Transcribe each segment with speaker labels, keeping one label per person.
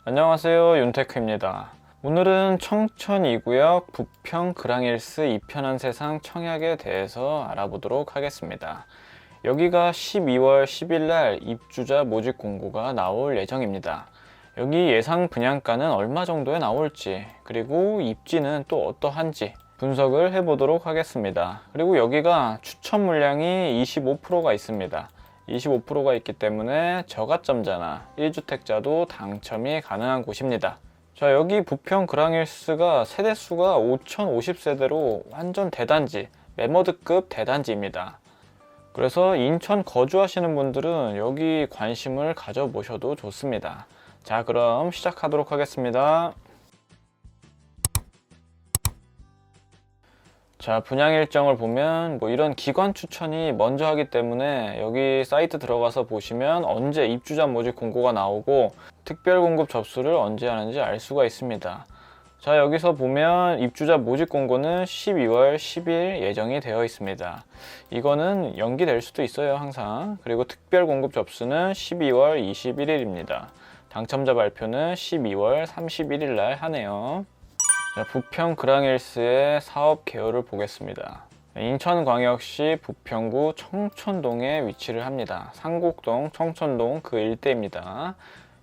Speaker 1: 안녕하세요, 윤테크입니다. 오늘은 청천 2구역 부평 그랑힐스 이편한 세상 청약에 대해서 알아보도록 하겠습니다. 여기가 12월 10일 날 입주자 모집 공고가 나올 예정입니다. 여기 예상 분양가는 얼마 정도에 나올지, 그리고 입지는 또 어떠한지 분석을 해보도록 하겠습니다. 그리고 여기가 추천 물량이 25%가 있습니다. 25%가 있기 때문에 저가점자나 1주택자도 당첨이 가능한 곳입니다. 자, 여기 부평 그랑힐스가 세대수가 5050세대로 완전 대단지, 매머드급 대단지입니다. 그래서 인천 거주하시는 분들은 여기 관심을 가져보셔도 좋습니다. 자, 그럼 시작하도록 하겠습니다. 자, 분양 일정을 보면 이런 기관 추천이 먼저 하기 때문에 여기 사이트 들어가서 보시면 언제 입주자 모집 공고가 나오고 특별 공급 접수를 언제 하는지 알 수가 있습니다. 자, 여기서 보면 입주자 모집 공고는 12월 10일 예정이 되어 있습니다. 이거는 연기될 수도 있어요, 항상. 그리고 특별 공급 접수는 12월 21일입니다. 당첨자 발표는 12월 31일 날 하네요. 자, 부평 그랑힐스의 사업 개요를 보겠습니다. 인천광역시 부평구 청천동에 위치를 합니다. 상곡동, 청천동 그 일대입니다.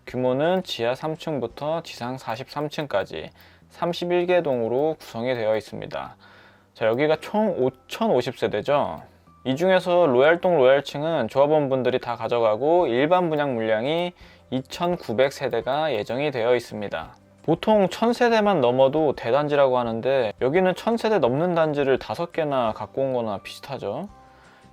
Speaker 1: 규모는 지하 3층부터 지상 43층까지 31개 동으로 구성이 되어 있습니다. 자, 여기가 총 5050세대죠. 이 중에서 로얄동 로얄층은 조합원분들이 다 가져가고 일반 분양 물량이 2900세대가 예정이 되어 있습니다. 보통 1000세대만 넘어도 대단지라고 하는데 여기는 1000세대 넘는 단지를 5개나 갖고 온 거나 비슷하죠.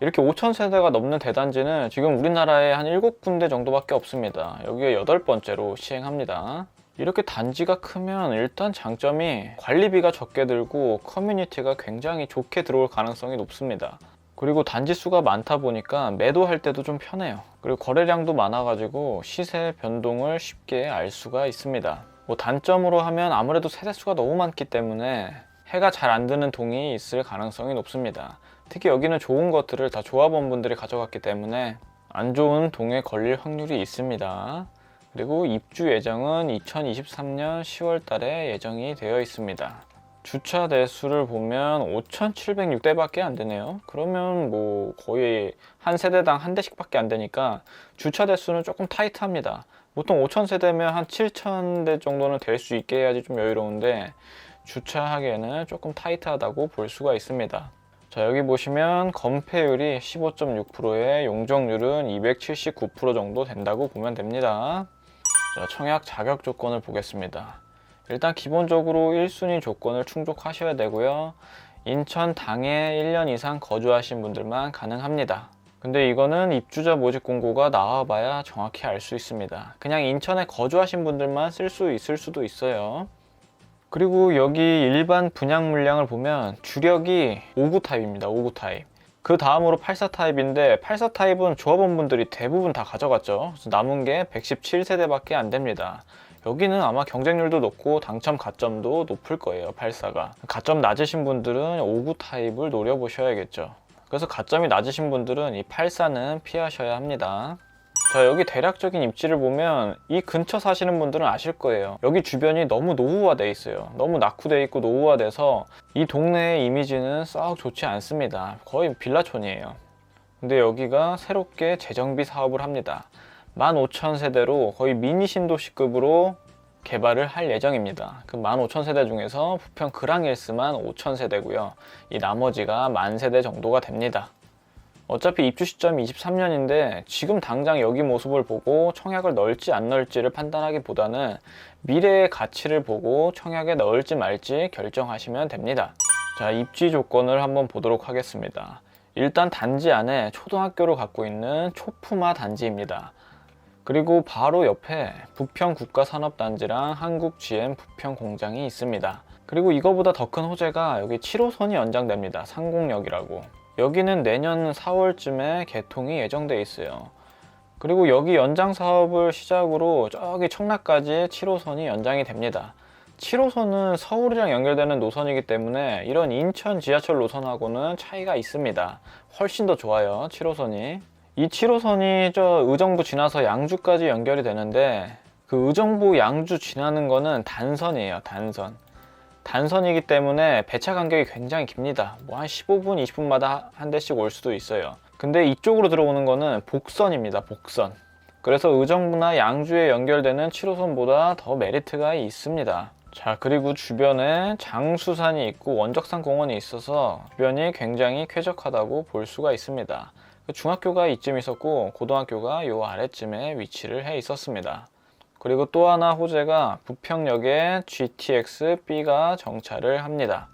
Speaker 1: 이렇게 5000세대가 넘는 대단지는 지금 우리나라에 한 7군데 정도밖에 없습니다. 여기가 8번째로 시행합니다. 이렇게 단지가 크면 일단 장점이 관리비가 적게 들고 커뮤니티가 굉장히 좋게 들어올 가능성이 높습니다. 그리고 단지 수가 많다 보니까 매도할 때도 좀 편해요. 그리고 거래량도 많아가지고 시세 변동을 쉽게 알 수가 있습니다. 단점으로 하면 아무래도 세대수가 너무 많기 때문에 해가 잘 안 드는 동이 있을 가능성이 높습니다. 특히 여기는 좋은 것들을 다 조합원분들이 가져갔기 때문에 안 좋은 동에 걸릴 확률이 있습니다. 그리고 입주 예정은 2023년 10월 달에 예정이 되어 있습니다. 주차 대수를 보면 5,706대밖에 안 되네요. 그러면 거의 한 세대당 한 대씩밖에 안 되니까 주차 대수는 조금 타이트합니다. 보통 5,000세대면 한 7,000대 정도는 될 수 있게 해야지 좀 여유로운데 주차하기에는 조금 타이트하다고 볼 수가 있습니다. 자, 여기 보시면 건폐율이 15.6%에 용적률은 279% 정도 된다고 보면 됩니다. 자, 청약 자격 조건을 보겠습니다. 일단 기본적으로 1순위 조건을 충족하셔야 되고요. 인천 당에 1년 이상 거주하신 분들만 가능합니다. 근데 이거는 입주자 모집 공고가 나와봐야 정확히 알 수 있습니다. 그냥 인천에 거주하신 분들만 쓸 수 있을 수도 있어요. 그리고 여기 일반 분양 물량을 보면 주력이 5구 타입입니다. 5구 타입. 그 다음으로 84 타입인데 84 타입은 조합원분들이 대부분 다 가져갔죠. 그래서 남은 게 117세대밖에 안 됩니다. 여기는 아마 경쟁률도 높고 당첨 가점도 높을 거예요. 84가. 가점 낮으신 분들은 5구 타입을 노려보셔야겠죠. 그래서 가점이 낮으신 분들은 이 84는 피하셔야 합니다. 자, 여기 대략적인 입지를 보면 이 근처 사시는 분들은 아실 거예요. 여기 주변이 너무 노후화돼 있어요. 너무 낙후돼 있고 노후화돼서 이 동네의 이미지는 썩 좋지 않습니다. 거의 빌라촌이에요. 근데 여기가 새롭게 재정비 사업을 합니다. 15,000세대로 거의 미니 신도시급으로 개발을 할 예정입니다. 그 15,000세대 중에서 부평 그랑힐스만 5,000세대고요. 이 나머지가 10,000세대 정도가 됩니다. 어차피 입주 시점이 23년인데 지금 당장 여기 모습을 보고 청약을 넣을지 안 넣을지를 판단하기보다는 미래의 가치를 보고 청약에 넣을지 말지 결정하시면 됩니다. 자, 입지 조건을 한번 보도록 하겠습니다. 일단 단지 안에 초등학교를 갖고 있는 초품화 단지입니다. 그리고 바로 옆에 부평 국가산업단지랑 한국 GM 부평 공장이 있습니다. 그리고 이거보다 더 큰 호재가 여기 7호선이 연장됩니다. 상공역이라고. 여기는 내년 4월쯤에 개통이 예정돼 있어요. 그리고 여기 연장 사업을 시작으로 저기 청라까지 7호선이 연장이 됩니다. 7호선은 서울이랑 연결되는 노선이기 때문에 이런 인천 지하철 노선하고는 차이가 있습니다. 훨씬 더 좋아요, 7호선이. 이 7호선이 저 의정부 지나서 양주까지 연결이 되는데 그 그 의정부 양주 지나는 거는 단선이에요. 단선이기 때문에 배차 간격이 굉장히 깁니다. 뭐 한 15분, 20분마다 한 대씩 올 수도 있어요. 근데 이쪽으로 들어오는 거는 복선입니다. 복선. 그래서 의정부나 양주에 연결되는 7호선보다 더 메리트가 있습니다. 자, 그리고 주변에 장수산이 있고 원적산 공원이 있어서 주변이 굉장히 쾌적하다고 볼 수가 있습니다. 중학교가 이쯤 있었고 고등학교가 요 아래쯤에 위치를 해 있었습니다. 그리고 또 하나 호재가 부평역에 GTX-B가 정차를 합니다.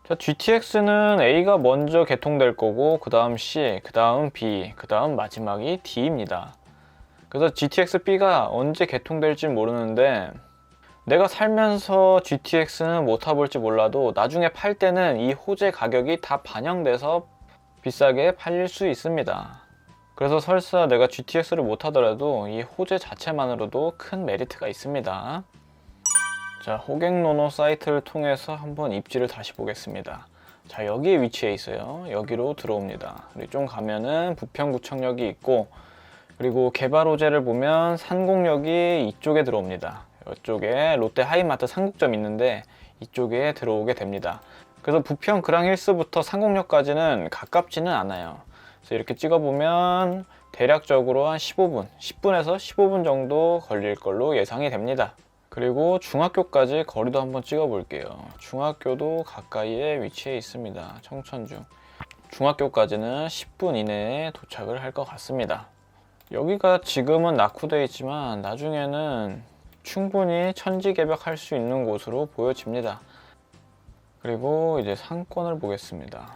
Speaker 1: 자, GTX는 A가 먼저 개통될 거고 그 다음 C, 그 다음 B, 그 다음 마지막이 D입니다. 그래서 GTX-B가 언제 개통될지 모르는데 내가 살면서 GTX는 못 타볼지 몰라도 나중에 팔 때는 이 호재 가격이 다 반영돼서 비싸게 팔릴 수 있습니다. 그래서 설사 내가 GTX를 못 타더라도 이 호재 자체만으로도 큰 메리트가 있습니다. 자, 호갱노노 사이트를 통해서 한번 입지를 다시 보겠습니다. 자, 여기에 위치해 있어요. 여기로 들어옵니다. 그리고 좀 가면은 부평구청역이 있고, 그리고 개발 호재를 보면 산곡역이 이쪽에 들어옵니다. 이쪽에 롯데 하이마트 삼국점 있는데 이쪽에 들어오게 됩니다. 그래서 부평 그랑힐스부터 산곡역까지는 가깝지는 않아요. 그래서 이렇게 찍어보면 대략적으로 한 15분, 10분에서 15분 정도 걸릴 걸로 예상이 됩니다. 그리고 중학교까지 거리도 한번 찍어볼게요. 중학교도 가까이에 위치해 있습니다. 청천중. 중학교까지는 10분 이내에 도착을 할 것 같습니다. 여기가 지금은 낙후되어 있지만 나중에는 충분히 천지개벽할 수 있는 곳으로 보여집니다. 그리고 이제 상권을 보겠습니다.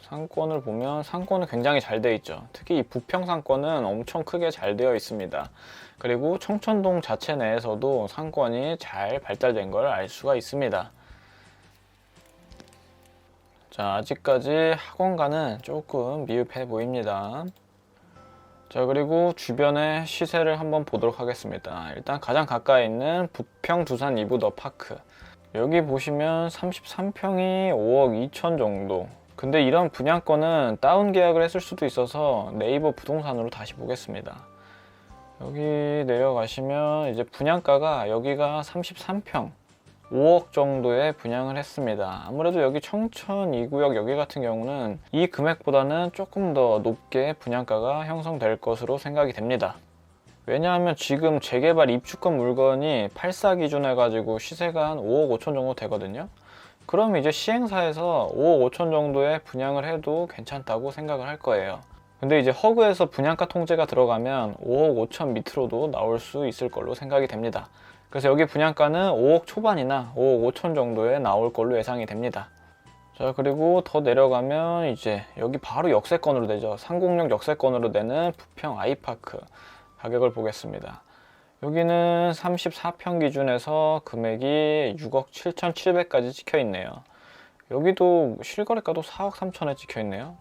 Speaker 1: 상권을 보면 상권은 굉장히 잘 되어 있죠. 특히 이 부평 상권은 엄청 크게 잘 되어 있습니다. 그리고 청천동 자체 내에서도 상권이 잘 발달된 걸 알 수가 있습니다. 자, 아직까지 학원가는 조금 미흡해 보입니다. 자, 그리고 주변의 시세를 한번 보도록 하겠습니다. 일단 가장 가까이 있는 부평 두산 이브 더 파크. 여기 보시면 33평이 5억 2천 정도. 근데 이런 분양권은 다운 계약을 했을 수도 있어서 네이버 부동산으로 다시 보겠습니다. 여기 내려가시면 이제 분양가가 여기가 33평 5억 정도에 분양을 했습니다. 아무래도 여기 청천 2구역 여기 같은 경우는 이 금액보다는 조금 더 높게 분양가가 형성될 것으로 생각이 됩니다. 왜냐하면 지금 재개발 입주권 물건이 84 기준 해가지고 시세가 한 5억 5천 정도 되거든요. 그럼 이제 시행사에서 5억 5천 정도에 분양을 해도 괜찮다고 생각을 할 거예요. 근데 이제 허그에서 분양가 통제가 들어가면 5억 5천 밑으로도 나올 수 있을 걸로 생각이 됩니다. 그래서 여기 분양가는 5억 초반이나 5억 5천 정도에 나올 걸로 예상이 됩니다. 자, 그리고 더 내려가면 이제 여기 바로 역세권으로 되죠. 상곡역 역세권으로 되는 부평 아이파크 가격을 보겠습니다. 여기는 34평 기준에서 금액이 6억 7,700까지 찍혀 있네요. 여기도 실거래가도 4억 3천에 찍혀 있네요.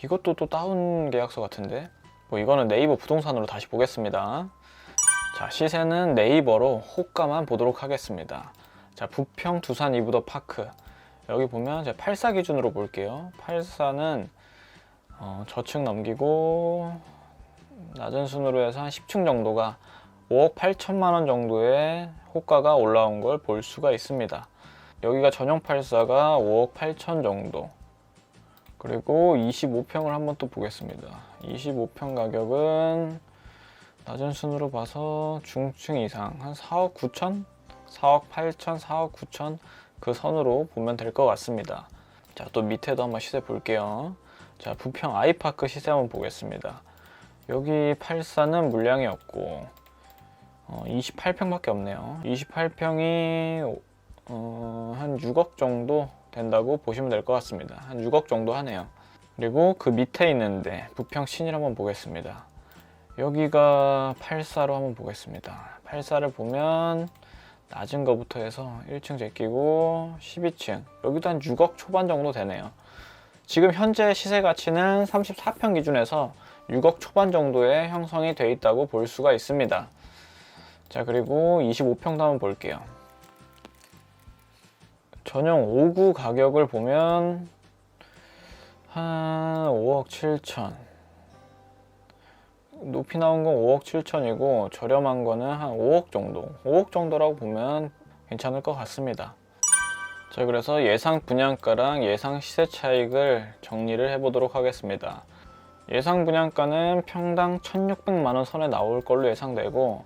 Speaker 1: 이것도 또 다운 계약서 같은데, 뭐 이거는 네이버 부동산으로 다시 보겠습니다. 자, 시세는 네이버로 호가만 보도록 하겠습니다. 자, 부평 두산 이브 더 파크. 여기 보면 제가 84 기준으로 볼게요. 84는 저층 넘기고 낮은 순으로 해서 한 10층 정도가 5억 8천만 원 정도의 호가가 올라온 걸 볼 수가 있습니다. 여기가 전용 84가 5억 8천 정도. 그리고 25평을 한번 또 보겠습니다. 25평 가격은 낮은 순으로 봐서 중층 이상 한 4억 9천? 4억 8천, 4억 9천 그 선으로 보면 될 것 같습니다. 자, 또 밑에도 한번 시세 볼게요. 자, 부평 아이파크 시세 한번 보겠습니다. 여기 84는 물량이 없고 28평밖에 없네요. 28평이 한 6억 정도 된다고 보시면 될 것 같습니다. 한 6억 정도 하네요. 그리고 그 밑에 있는데 부평 신일 한번 보겠습니다. 여기가 84로 한번 보겠습니다. 84를 보면 낮은 거부터 해서 1층 제끼고 12층 여기도 한 6억 초반 정도 되네요. 지금 현재 시세 가치는 34평 기준에서 6억 초반 정도의 형성이 되어 있다고 볼 수가 있습니다. 자, 그리고 25평도 한번 볼게요. 전용 5구 가격을 보면 한 5억 7천 높이 나온 건 5억 7천이고 저렴한 거는 한 5억 정도, 5억 정도라고 보면 괜찮을 것 같습니다. 자, 그래서 예상 분양가랑 예상 시세 차익을 정리를 해보도록 하겠습니다. 예상 분양가는 평당 1,600만 원 선에 나올 걸로 예상되고,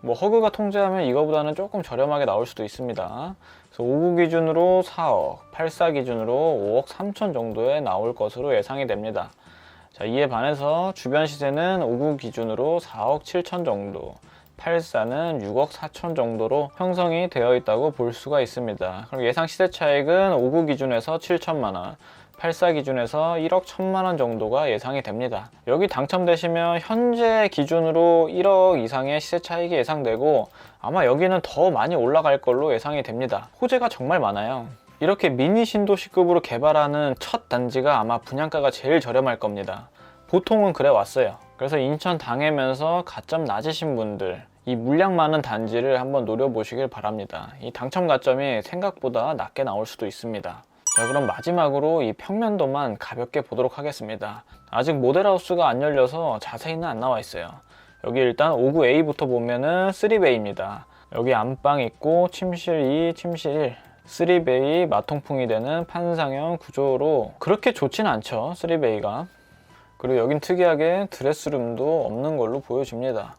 Speaker 1: 뭐 허그가 통제하면 이거보다는 조금 저렴하게 나올 수도 있습니다. 그래서 5구 기준으로 4억, 84 기준으로 5억 3천 정도에 나올 것으로 예상이 됩니다. 자, 이에 반해서 주변 시세는 5구 기준으로 4억 7천 정도, 84는 6억 4천 정도로 형성이 되어 있다고 볼 수가 있습니다. 그럼 예상 시세 차익은 5구 기준에서 7천만 원, 84 기준에서 1억 1천만 원 정도가 예상이 됩니다. 여기 당첨되시면 현재 기준으로 1억 이상의 시세 차익이 예상되고, 아마 여기는 더 많이 올라갈 걸로 예상이 됩니다. 호재가 정말 많아요. 이렇게 미니 신도시급으로 개발하는 첫 단지가 아마 분양가가 제일 저렴할 겁니다. 보통은 그래 왔어요. 그래서 인천 당해면서 가점 낮으신 분들, 이 물량 많은 단지를 한번 노려보시길 바랍니다. 이 당첨 가점이 생각보다 낮게 나올 수도 있습니다. 자, 그럼 마지막으로 이 평면도만 가볍게 보도록 하겠습니다. 아직 모델하우스가 안 열려서 자세히는 안 나와 있어요. 여기 일단 5구A부터 보면은 3베이입니다. 여기 안방 있고 침실 2, 침실 1, 3베이 마통풍이 되는 판상형 구조로 그렇게 좋진 않죠, 3베이가. 그리고 여긴 특이하게 드레스룸도 없는 걸로 보여집니다.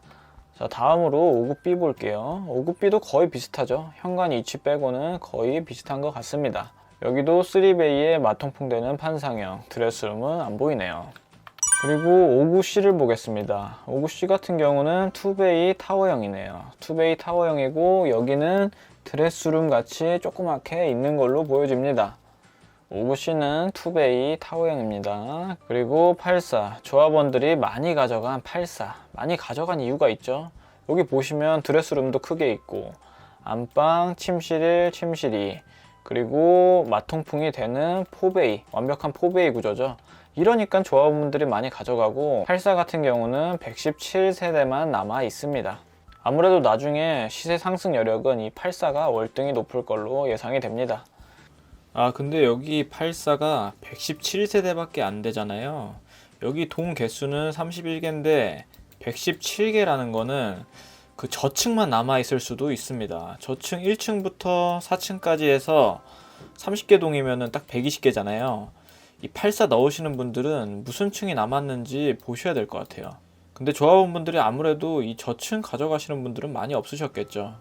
Speaker 1: 자, 다음으로 5구B 볼게요. 5구B도 거의 비슷하죠. 현관 위치 빼고는 거의 비슷한 것 같습니다. 여기도 3베이에 마통풍 되는 판상형, 드레스룸은 안 보이네요. 그리고 5구C를 보겠습니다. 5구C 같은 경우는 2베이 타워형이네요. 2베이 타워형이고 여기는 드레스룸 같이 조그맣게 있는 걸로 보여집니다. 5구C는 2베이 타워형입니다. 그리고 84, 조합원들이 많이 가져간 84, 많이 가져간 이유가 있죠. 여기 보시면 드레스룸도 크게 있고 안방, 침실 1, 침실 2, 그리고 마통풍이 되는 4베이, 완벽한 4베이 구조죠. 이러니까 조합원분들이 많이 가져가고, 84 같은 경우는 117세대만 남아 있습니다. 아무래도 나중에 시세 상승 여력은 이 84가 월등히 높을 걸로 예상이 됩니다. 아, 근데 여기 84가 117세대밖에 안 되잖아요. 여기 동 개수는 31개인데 117개라는 거는 그 저층만 남아 있을 수도 있습니다. 저층 1층부터 4층까지 해서 30개 동이면은 딱 120개잖아요. 이 84 넣으시는 분들은 무슨 층이 남았는지 보셔야 될 것 같아요. 근데 조합원분들이 아무래도 이 저층 가져가시는 분들은 많이 없으셨겠죠.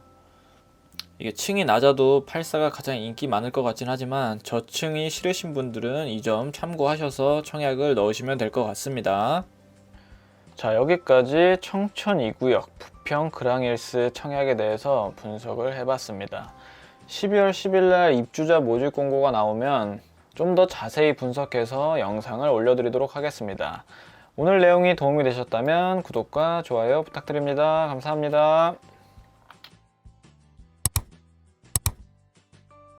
Speaker 1: 이게 층이 낮아도 84가 가장 인기 많을 것 같긴 하지만 저층이 싫으신 분들은 이 점 참고하셔서 청약을 넣으시면 될 것 같습니다. 자, 여기까지 청천 2구역 부평 그랑힐스 청약에 대해서 분석을 해봤습니다. 12월 10일날 입주자 모집 공고가 나오면 좀 더 자세히 분석해서 영상을 올려드리도록 하겠습니다. 오늘 내용이 도움이 되셨다면 구독과 좋아요 부탁드립니다. 감사합니다.